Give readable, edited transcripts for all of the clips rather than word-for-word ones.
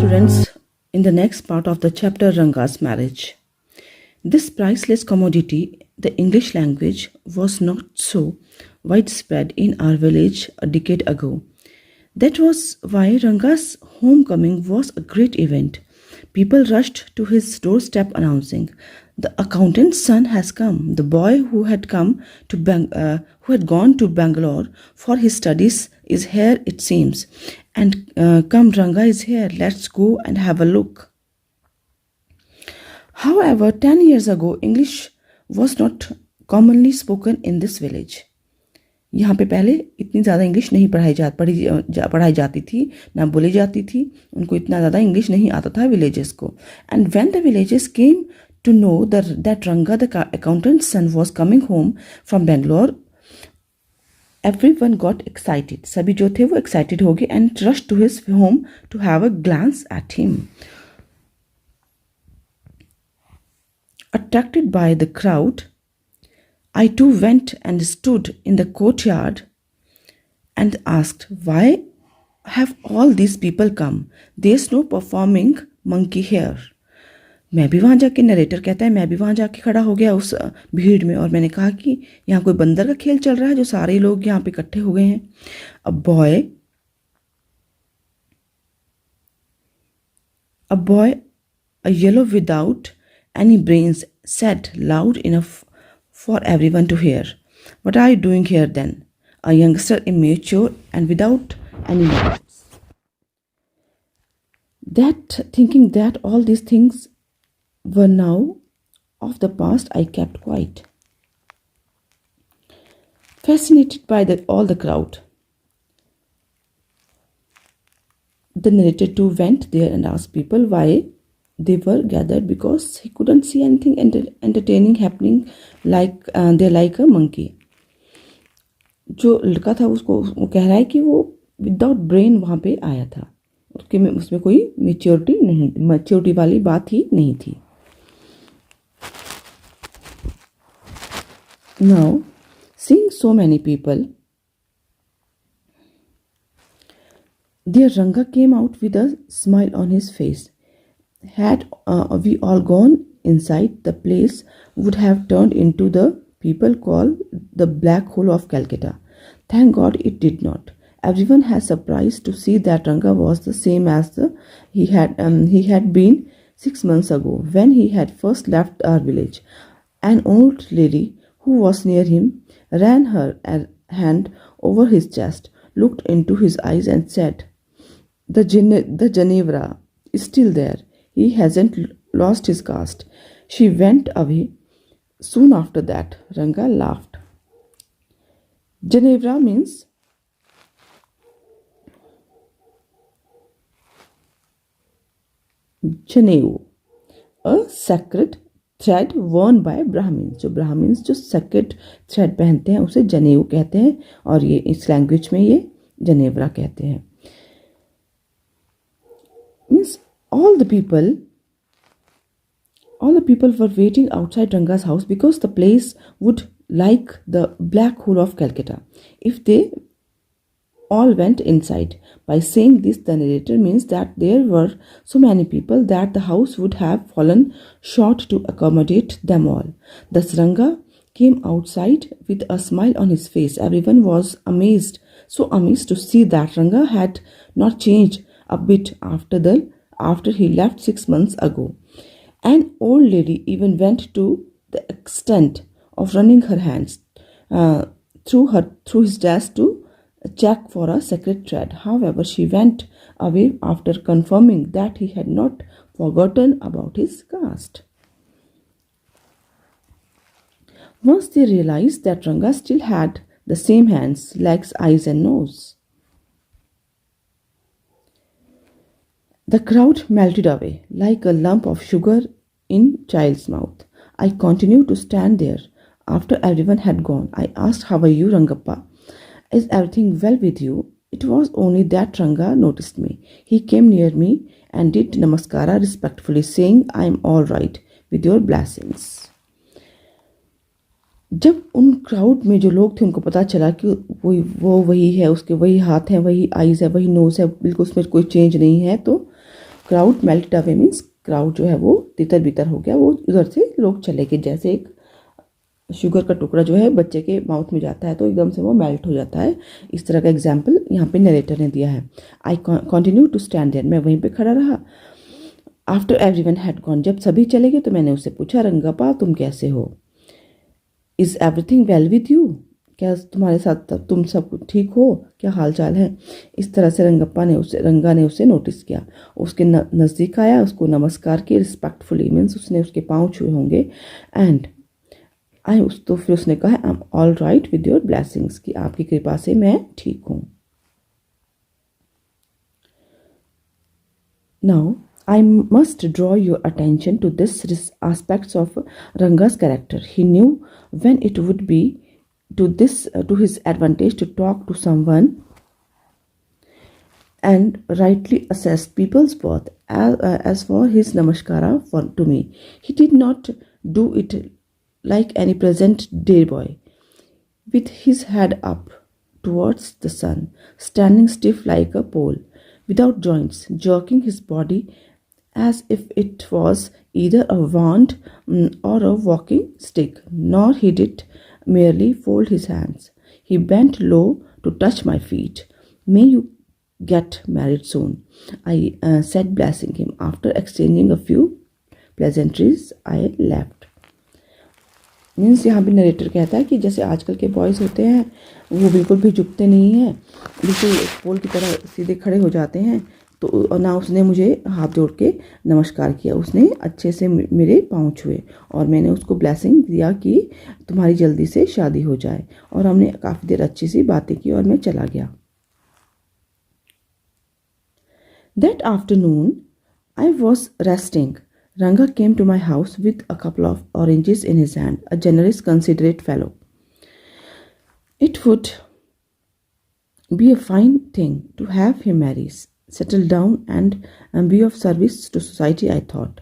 students, in the next part of the chapter Ranga's marriage. This priceless commodity, the English language, was not so widespread in our village a decade ago. That was why Ranga's homecoming was a great event. People rushed to his doorstep announcing, "The accountant's son has come. The boy who had gone to Bangalore for his studies is here, it seems. And come, Ranga is here. Let's go and have a look." However, 10 years ago, English was not commonly spoken in this village. यहाँ पे पहले इतनी ज़्यादा English नहीं पढ़ाई जाती थी, ना बोली जाती थी. उनको इतना ज़्यादा इंग्लिश नहीं आता था विलेजेस को. And when the villages came to know that Ranga the accountant's son was coming home from Bangalore, everyone got excited. सभी जो थे वो excited हो गए and rushed to his home to have a glance at him. Attracted by the crowd, I too went and stood in the courtyard and asked, "Why have all these people come? There's no performing monkey here." मैं भी वहाँ जाके, narrator कहता है, मैं भी वहाँ जाके खड़ा हो गया उस भीड़ में और मैंने कहा कि यहाँ कोई बंदर का खेल चल रहा है जो सारे लोग यहाँ पे इकट्ठे हो गए हैं. A boy, a yellow without any brains, said loud enough for everyone to hear, "What are you doing here then?" A youngster, immature and without any manners. Thinking that all these things were now of the past, I kept quiet. Fascinated by all the crowd, the narrator too went there and asked people why they were gathered, because he couldn't see anything entertaining happening like a monkey. जो लड़का था वो कह रहा है कि वो without brain वहाँ पे आया था, उसमें कोई मैच्योरिटी वाली बात ही नहीं थी. Now, seeing so many people, dear Ranga came out with a smile on his face. Had we all gone inside, the place would have turned into the people call the black hole of Calcutta. Thank God it did not. Everyone has surprised to see that Ranga was the same as he had been 6 months ago when he had first left our village. An old lady who was near him ran her hand over his chest, looked into his eyes and said, the Genevra is still there. He hasn't lost his caste." She went away. Soon after that, Ranga laughed. Genevra means Janeu, a sacred thread worn by Brahmins. जो Brahmins जो sacred thread पहनते हैं उसे जनेऊ कहते हैं और ये इस लैंग्वेज में ये जनेवरा कहते हैं. Means all the people were waiting outside Ranga's house because the place would like the black hole of Calcutta if they all went inside. By saying this, the narrator means that there were so many people that the house would have fallen short to accommodate them all. Thus Ranga came outside with a smile on his face. Everyone was so amazed to see that Ranga had not changed a bit after he left 6 months ago. An old lady even went to the extent of running her hands through his dress to check for a sacred thread. However, she went away after confirming that he had not forgotten about his caste. Once they realized that Ranga still had the same hands, legs, eyes and nose, the crowd melted away like a lump of sugar in child's mouth. I continued to stand there after everyone had gone. I asked, "How are you, Rangappa? Is everything well with you?" It was only that Ranga noticed me. He came near me and did namaskara respectfully, saying, "I am all right with your blessings." जब उन crowd में जो लोग थे उनको पता चला कि वो वही है, उसके वही हाथ हैं, वही आईज है, वही नोज है, बिल्कुल उसमें कोई चेंज नहीं है, तो crowd melted away means crowd जो है वो तितर बितर हो गया, वो उधर से लोग चले गए। जैसे एक शुगर का टुकड़ा जो है बच्चे के माउथ में जाता है तो एकदम से वो मेल्ट हो जाता है, इस तरह का एग्जाम्पल यहाँ पे नरेटर ने दिया है। I continue to stand there, मैं वहीं पे खड़ा रहा। आफ्टर एवरीवन हैड गॉन, जब सभी चले गए तो मैंने उससे पूछा, रंगप्पा तुम कैसे हो? Is everything well with you, क्या तुम्हारे साथ तुम सब ठीक हो, क्या हाल चाल है? इस तरह से रंगा ने उसे नोटिस किया, उसके नज़दीक आया, उसको नमस्कार किया रिस्पेक्टफुली, मीन्स उसने उसके पाँव छुए होंगे। एंड तो फिर उसने कहा I am all right with your blessings, कि आपकी कृपा से मैं ठीक हूँ। Now I must draw your attention to this aspects of Ranga's character. He knew when it would be to his advantage to talk to someone and rightly assess people's worth. As for his namaskara to me, he did not do it like any present day boy, with his head up towards the sun, standing stiff like a pole, without joints, jerking his body as if it was either a wand or a walking stick, nor he did merely fold his hands. He bent low to touch my feet. May you get married soon, I said, blessing him. After exchanging a few pleasantries, I left. Means यहाँ पे narrator कहता है कि जैसे आजकल के boys होते हैं वो बिल्कुल भी झुकते नहीं हैं, बिल्कुल पोल की तरह सीधे खड़े हो जाते हैं। तो ना उसने मुझे हाथ जोड़ के नमस्कार किया, उसने अच्छे से मेरे पाँव छुए और मैंने उसको ब्लेसिंग दिया कि तुम्हारी जल्दी से शादी हो जाए। और हमने काफ़ी देर अच्छी सी बातें की और मैं चला गया। That afternoon, I was resting. Ranga came to my house with a couple of oranges in his hand, a generous, considerate fellow. It would be a fine thing to have him marry, settle down, and be of service to society, I thought.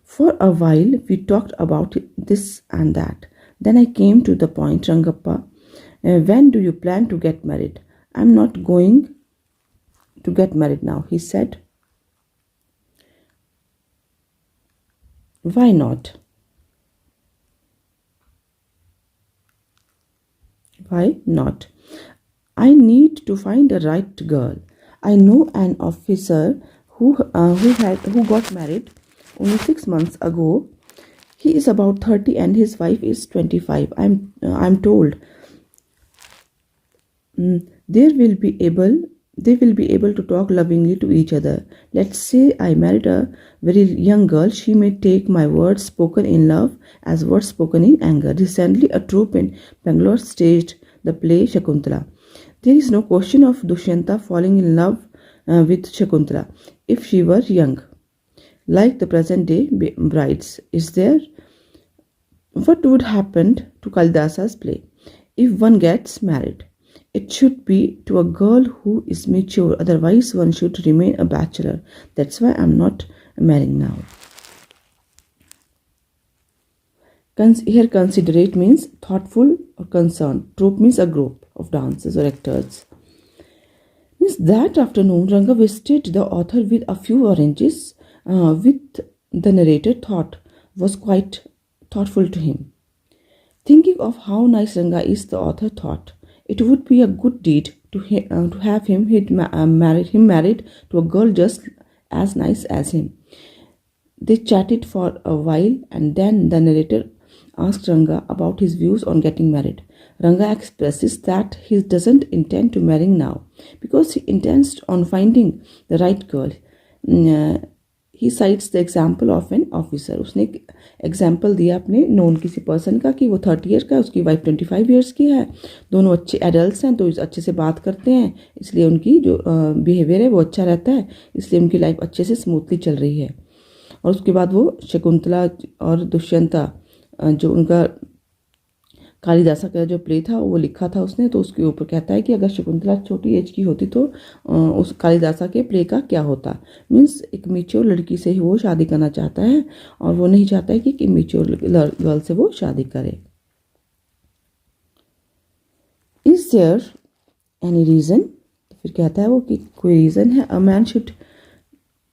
For a while, we talked about this and that. Then I came to the point, Rangappa, when do you plan to get married? I'm not going to get married now, he said. Why not? Why not? I need to find the right girl. I know an officer who got married only 6 months ago. He is about 30 and his wife is 25. I'm told they will be able to talk lovingly to each other. Let's say I married a very young girl. She may take my words spoken in love as words spoken in anger. Recently, a troupe in Bangalore staged the play Shakuntala. There is no question of Dushyanta falling in love with Shakuntala if she were young, like the present day brides. Is there? What would happen to Kalidasa's play if one gets married? It should be to a girl who is mature, otherwise one should remain a bachelor. That's why I'm not marrying now. Here considerate means thoughtful or concerned. Troupe means a group of dancers or actors. Means that afternoon Ranga visited the author with a few oranges, with the narrator thought was quite thoughtful to him. Thinking of how nice Ranga is, the author thought it would be a good deed to have him married to a girl just as nice as him. They chatted for a while and then the narrator asked Ranga about his views on getting married. Ranga expresses that he doesn't intend to marry now because he intends on finding the right girl. He cites the example of an officer. उसने example दिया अपने known किसी person का कि वो 30 year का है, उसकी वाइफ 25 ईयर्स की है, दोनों अच्छे एडल्ट्स हैं तो अच्छे से बात करते हैं, इसलिए उनकी जो बिहेवियर है वो अच्छा रहता है, इसलिए उनकी लाइफ अच्छे से स्मूथली चल रही है। और उसके बाद वो शकुंतला और दुष्यंता जो उनका कालिदासा का जो प्ले था वो लिखा था उसने, तो उसके ऊपर कहता है कि अगर शकुंतला छोटी एज की होती तो उस कालिदासा के प्ले का क्या होता। मीन्स एक मेच्योर लड़की से ही वो शादी करना चाहता है और वो नहीं चाहता है कि एक मेच्योर गर्ल से वो शादी करे। Is there any reason? तो फिर कहता है वो कि कोई रीज़न है? A man should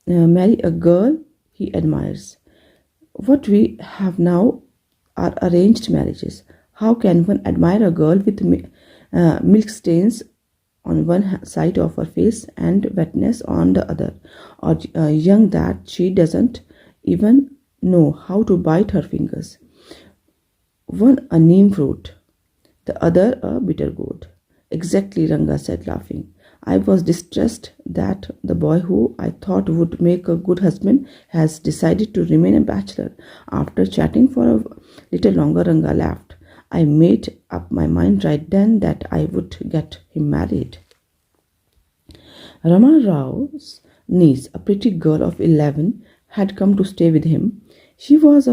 marry a girl he admires. What we have now are arranged marriages. How can one admire a girl with milk stains on one side of her face and wetness on the other, or young that she doesn't even know how to bite her fingers? One a neem fruit, the other a bitter gourd. Exactly, Ranga said, laughing. I was distressed that the boy who I thought would make a good husband has decided to remain a bachelor. After chatting for a little longer, Ranga laughed. I made up my mind right then that I would get him married. Rama Rao's niece, a pretty girl of 11, had come to stay with him. She was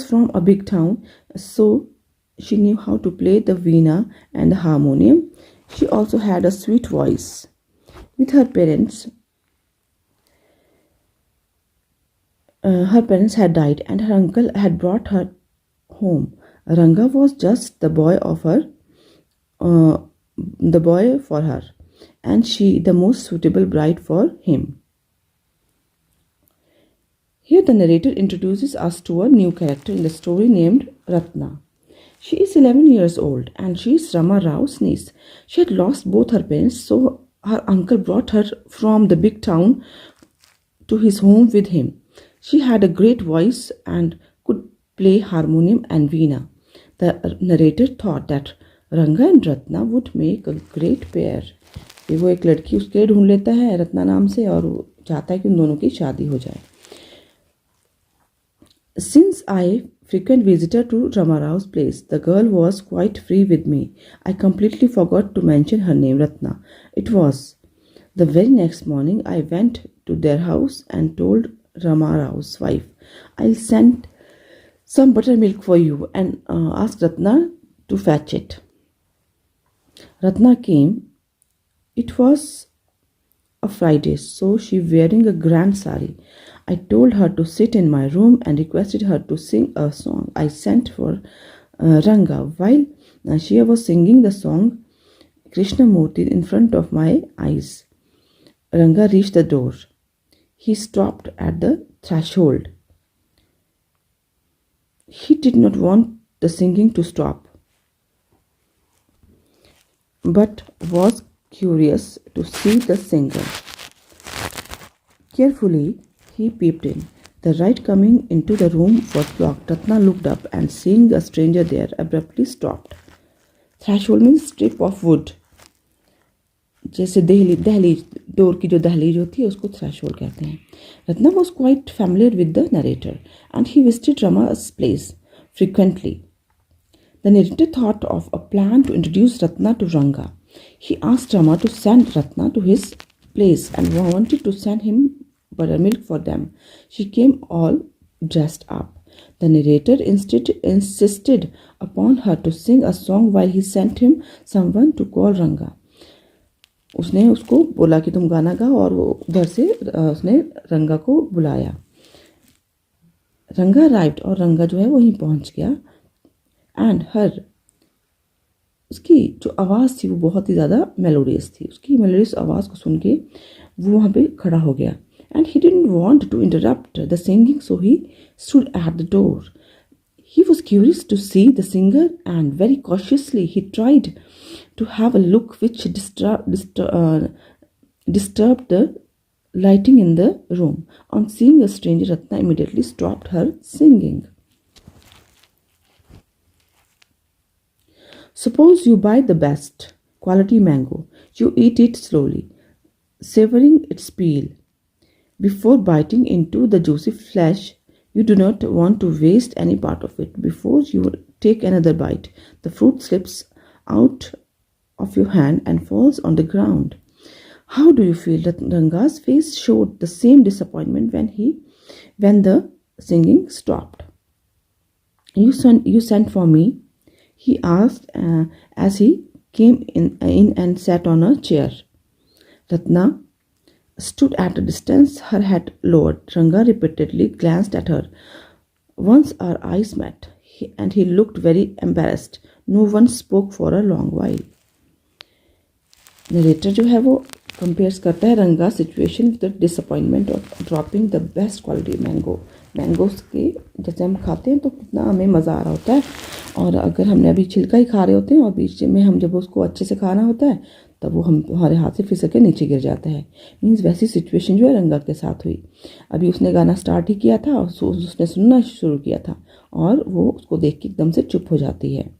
from a big town, so she knew how to play the veena and the harmonium. She also had a sweet voice. With her parents had died, and her uncle had brought her home. Ranga was just uh, the boy for her, and she the most suitable bride for him. Here the narrator introduces us to a new character in the story named Ratna. She is 11 years old and she is Rama Rao's niece. She had lost both her parents, so her uncle brought her from the big town to his home with him. She had a great voice and could play harmonium and veena. The narrator thought that Ranga and Ratna would make a great pair. वो एक लड़की उसके लिए ढूंढ लेता है रत्ना नाम से और वो चाहता है कि उन दोनों की शादी हो जाए. Since I frequent visitor to Rama Rao's place, the girl was quite free with me. I completely forgot to mention her name, Ratna. It was. The very next morning, I went to their house and told Rama Rao's wife, I'll send some buttermilk for you and ask Ratna to fetch it. Ratna came. It was a Friday, so she wearing a grand sari. I told her to sit in my room and requested her to sing a song I sent for Ranga. While she was singing the song Krishnamurti in front of my eyes, Ranga reached the door. He stopped at the threshold. He did not want the singing to stop, but was curious to see the singer. Carefully, he peeped in. The light coming into the room was blocked. Ratna looked up and seeing the stranger there, abruptly stopped. Threshold means strip of wood. जैसे दहलीज door की जो दहलीज होती है उसको threshold कहते हैं. Ratna was quite familiar with the narrator and he visited Rama's place frequently. The narrator thought of a plan to introduce Ratna to Ranga. He asked Rama to send Ratna to his place and wanted to send him buttermilk for them. She came all dressed up. The narrator insisted upon her to sing a song while he sent him someone to call Ranga. उसने उसको बोला कि तुम गाना गाओ और वो उधर से उसने रंगा को बुलाया. रंगा अराइव्ड और रंगा जो है वहीं पहुंच गया एंड हर उसकी जो आवाज़ थी वो बहुत ही ज़्यादा मेलोडियस थी. उसकी मेलोडियस आवाज़ को सुन के वो वहाँ पे खड़ा हो गया. And he didn't want to interrupt the singing, so he stood at the door. He was curious to see the singer and very cautiously he tried to have a look which disturbed the lighting in the room. On seeing a stranger, Ratna immediately stopped her singing. Suppose you buy the best quality mango. You eat it slowly, savoring its peel. Before biting into the juicy flesh, you do not want to waste any part of it. Before you take another bite, the fruit slips out of your hand and falls on the ground. How do you feel? Ranga's face showed the same disappointment when the singing stopped. You sent for me? He asked as he came in and sat on a chair. Ratna stood at a distance, her head lowered. Ranga repeatedly glanced at her. Once our eyes met, and he looked very embarrassed. No one spoke for a long while. Narrator जो है वो compares करता है रंगा situation with the disappointment of dropping the best quality mangoes के जैसे हम खाते हैं तो कितना हमें मज़ा आ रहा होता है, और अगर हमने अभी छिलका ही खा रहे होते हैं और बीच में हम जब उसको अच्छे से खाना होता है तब वो हमारे हाथ से फिसल के नीचे गिर जाता है। मीन्स वैसी सिचुएशन जो है रंगा के साथ हुई। अभी उसने गाना स्टार्ट ही किया था और उसने सुनना शुरू किया था और वो उसको देख के एकदम से चुप हो जाती है।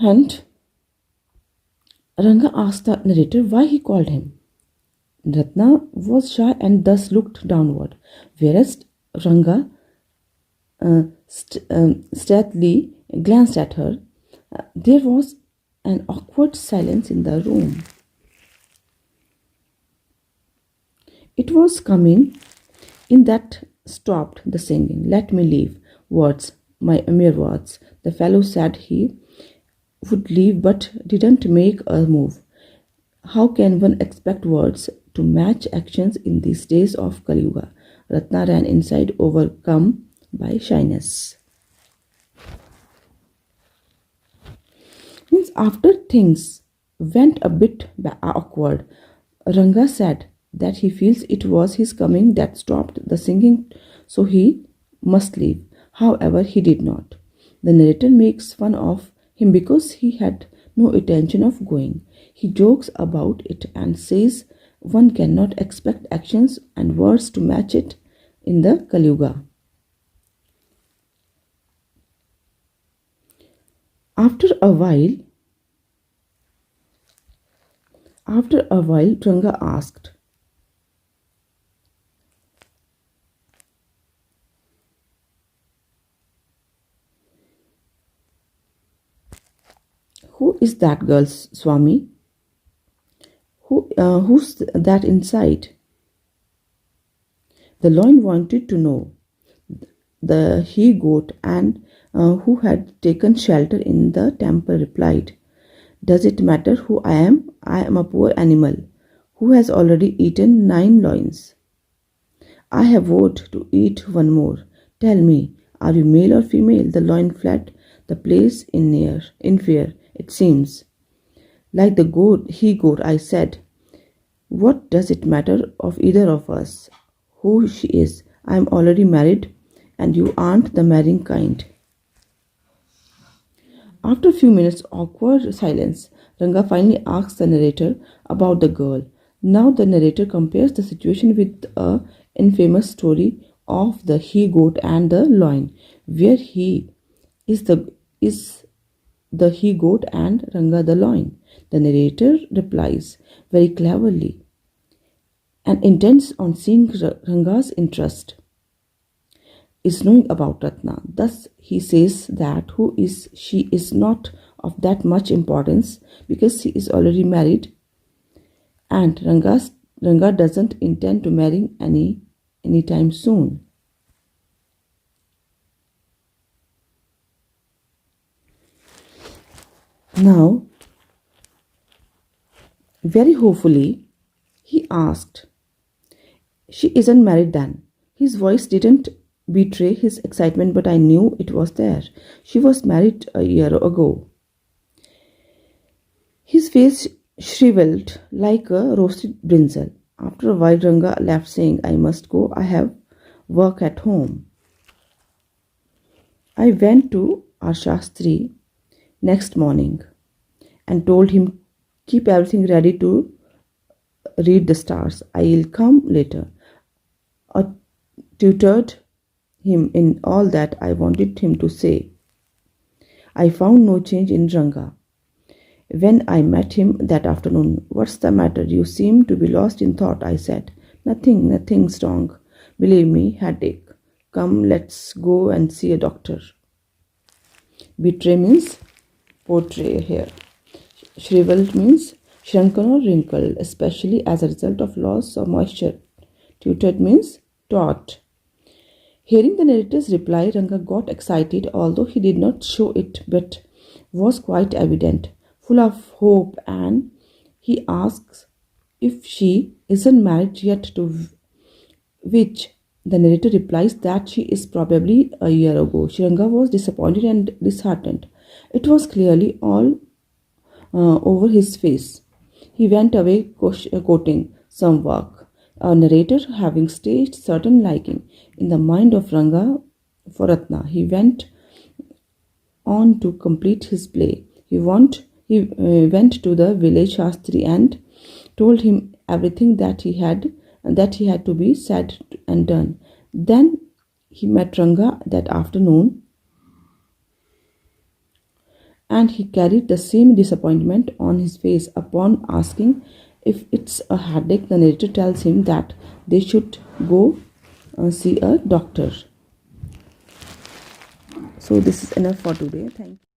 And Ranga asked the narrator why he called him. Ratna was shy and thus looked downward, whereas Ranga stealthily glanced at her. There was an awkward silence in the room. It was coming in that stopped the singing. Let me leave. Words, my mere words. The fellow said he would leave but didn't make a move. How can one expect words to match actions in these days of Kali Yuga? Ratna ran inside, overcome by shyness. Means after things went a bit awkward, Ranga said that he feels it was his coming that stopped the singing, so he must leave. However, he did not. The narrator makes fun of him because he had no intention of going. He jokes about it and says one cannot expect actions and words to match it in the Kali Yuga. After a while, Ranga asked, "Who is that girl, Swami? Who's that inside?" The lion wanted to know. The he-goat and who had taken shelter in the temple replied, "Does it matter who I am? I am a poor animal who has already eaten 9 loins. I have vowed to eat one more. Tell me, are you male or female?" The lion fled the place in fear. It seems like the he-goat, I said. What does it matter of either of us who she is? I am already married and you aren't the marrying kind. After a few minutes awkward silence, Ranga finally asks the narrator about the girl. Now the narrator compares the situation with a infamous story of the he-goat and the lion, where he is the he-goat and Ranga the lion. The narrator replies very cleverly and intends on seeing Ranga's interest is knowing about Ratna. Thus he says that she is not of that much importance because she is already married and Ranga doesn't intend to marry anytime soon. Now, very hopefully, he asked, "She isn't married then?" His voice didn't betray his excitement, but I knew it was there. "She was married a year ago." His face shriveled like a roasted brinjal. After a while, Ranga left, saying, "I must go. I have work at home." I went to our Shastri next morning and told him, "Keep everything ready to read the stars. I'll come later." I tutored him in all that I wanted him to say. I found no change in Ranga. When I met him that afternoon, "What's the matter? You seem to be lost in thought," I said. Nothing's wrong. Believe me, headache. Come, let's go and see a doctor." Betray means portray here. Shriveled means shrunken or wrinkled, especially as a result of loss of moisture. Tutored means taught. Hearing the narrator's reply, Ranga got excited, although he did not show it, but was quite evident, full of hope, and he asks if she isn't married yet, to which the narrator replies that she is probably a year ago. Ranga was disappointed and disheartened. It was clearly all over his face. He went away quoting some work. A narrator having staged certain liking in the mind of Ranga for Ratna, he went on to complete his play. He went to the village Shastri and told him everything that he had to be said and done. Then he met Ranga that afternoon, and he carried the same disappointment on his face. Upon asking if it's a headache, the narrator tells him that they should go see a doctor. So this is enough for today. Thank you.